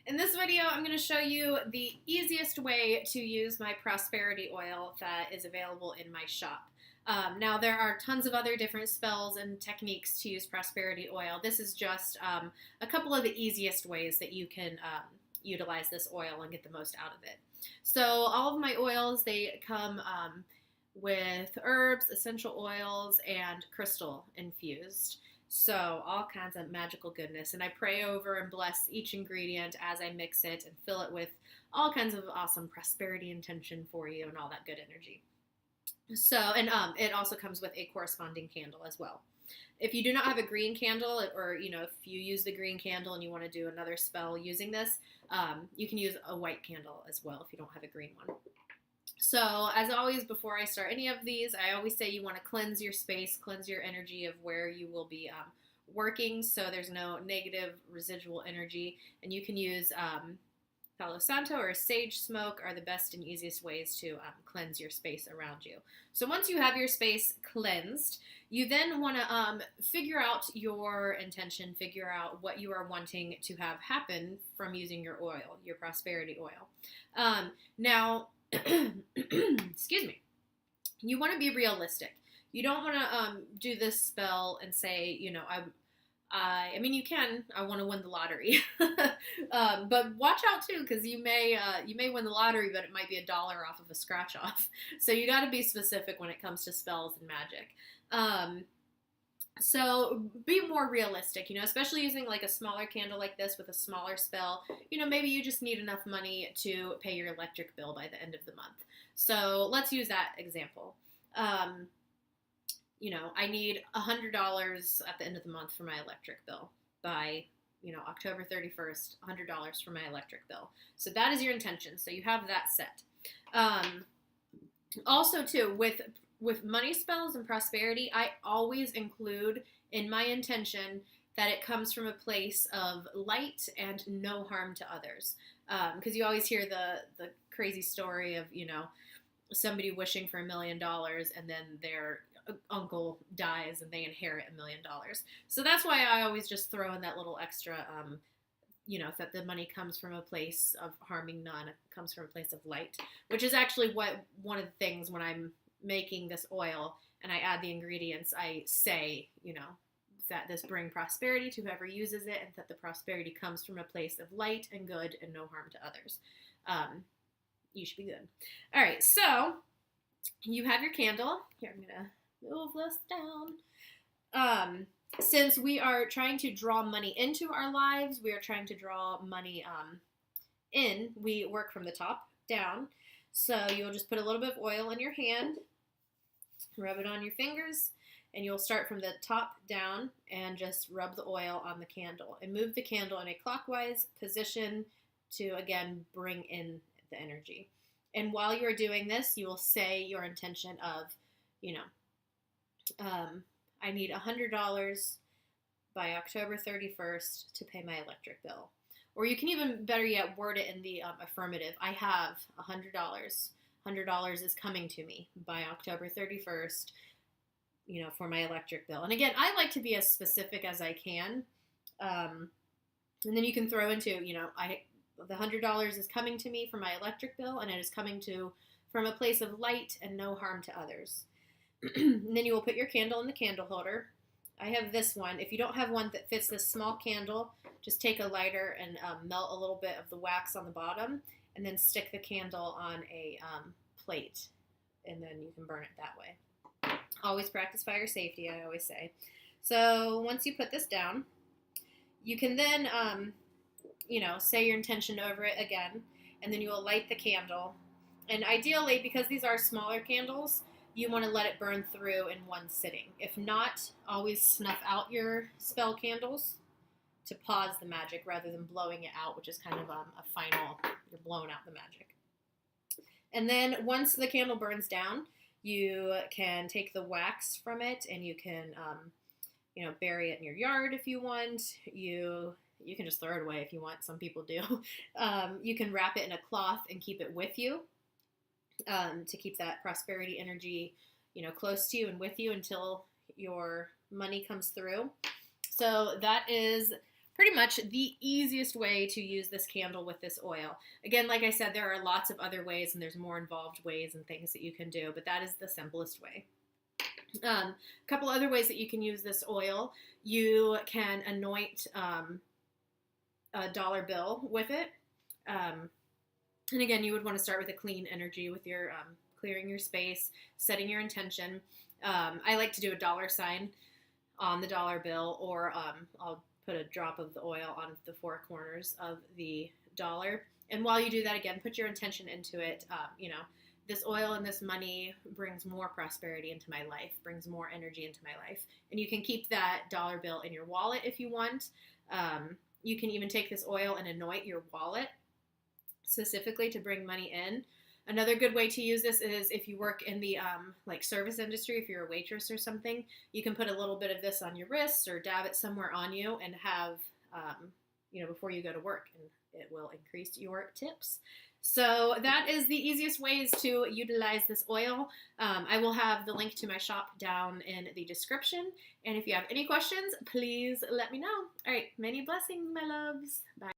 In this video, I'm going to show you the easiest way to use my prosperity oil that is available in my shop. Now, there are tons of other different spells and techniques to use prosperity oil. This is just a couple of the easiest ways that you can utilize this oil and get the most out of it. So all of my oils, they come with herbs, essential oils, and crystal infused. So all kinds of magical goodness. And I pray over and bless each ingredient as I mix it and fill it with all kinds of awesome prosperity intention for you and all that good energy. So, and it also comes with a corresponding candle as well. If you do not have a green candle, or if you use the green candle and you want to do another spell using this, you can use a white candle as well if you don't have a green one. So, as always, before I start any of these, I always say you want to cleanse your space, cleanse your energy of where you will be working, so there's no negative residual energy. And you can use Palo Santo or sage smoke are the best and easiest ways to cleanse your space around you. So once you have your space cleansed, you then want to figure out your intention, figure out what you are wanting to have happen from using your oil, your prosperity oil. Now, excuse me, you want to be realistic. You don't want to do this spell and say, I mean, you can. I want to win the lottery, but watch out too, because you may win the lottery, but it might be $1 off of a scratch off. So you got to be specific when it comes to spells and magic. So be more realistic, especially using like a smaller candle like this with a smaller spell. Maybe you just need enough money to pay your electric bill by the end of the month. So let's use that example. I need $100 at the end of the month for my electric bill by, October 31st, $100 for my electric bill. So that is your intention. So you have that set. Also, too, with money spells and prosperity, I always include in my intention that it comes from a place of light and no harm to others. Because you always hear the crazy story of, somebody wishing for $1 million and then their uncle dies and they inherit $1 million. So that's why I always just throw in that little extra, that the money comes from a place of harming none. It comes from a place of light, which is actually one of the things when I'm making this oil and I add the ingredients, I say, that this bring prosperity to whoever uses it, and that the prosperity comes from a place of light and good and no harm to others. You should be good. All right, so you have your candle. Here, I'm going to move this down. Since we are trying to draw money into our lives, we are trying to draw money in, we work from the top down. So you'll just put a little bit of oil in your hand, rub it on your fingers, and you'll start from the top down and just rub the oil on the candle and move the candle in a clockwise position to, again, bring in the energy. And while you're doing this, you will say your intention of, I need $100 by October 31st to pay my electric bill. Or you can even, better yet, word it in the affirmative. I have $100. $100 is coming to me by October 31st, for my electric bill. And again, I like to be as specific as I can. And then you can throw into, the $100 is coming to me for my electric bill, and it is coming from a place of light and no harm to others. And then you will put your candle in the candle holder. I have this one. If you don't have one that fits this small candle, just take a lighter and melt a little bit of the wax on the bottom, and then stick the candle on a plate, and then you can burn it that way. Always practice fire safety, I always say. So once you put this down, you can then say your intention over it again, and then you will light the candle. And ideally, because these are smaller candles, you want to let it burn through in one sitting. If not, always snuff out your spell candles to pause the magic rather than blowing it out, which is kind of a final, you're blowing out the magic. And then once the candle burns down, you can take the wax from it and you can, bury it in your yard if you want. You can just throw it away if you want. Some people do. You can wrap it in a cloth and keep it with you to keep that prosperity energy, close to you and with you until your money comes through. So that is pretty much the easiest way to use this candle with this oil. Again, like I said, there are lots of other ways and there's more involved ways and things that you can do, but that is the simplest way. A couple other ways that you can use this oil. You can anoint a dollar bill with it. And again, you would want to start with a clean energy with your clearing your space, setting your intention. I like to do a dollar sign on the dollar bill, or I'll put a drop of the oil on the four corners of the dollar. And while you do that, again, put your intention into it. This oil and this money brings more prosperity into my life, brings more energy into my life. And you can keep that dollar bill in your wallet if you want. You can even take this oil and anoint your wallet specifically to bring money in. Another good way to use this is if you work in the service industry, if you're a waitress or something, you can put a little bit of this on your wrists or dab it somewhere on you and have, before you go to work, and it will increase your tips. So that is the easiest ways to utilize this oil. I will have the link to my shop down in the description. And if you have any questions, please let me know. All right, many blessings, my loves. Bye.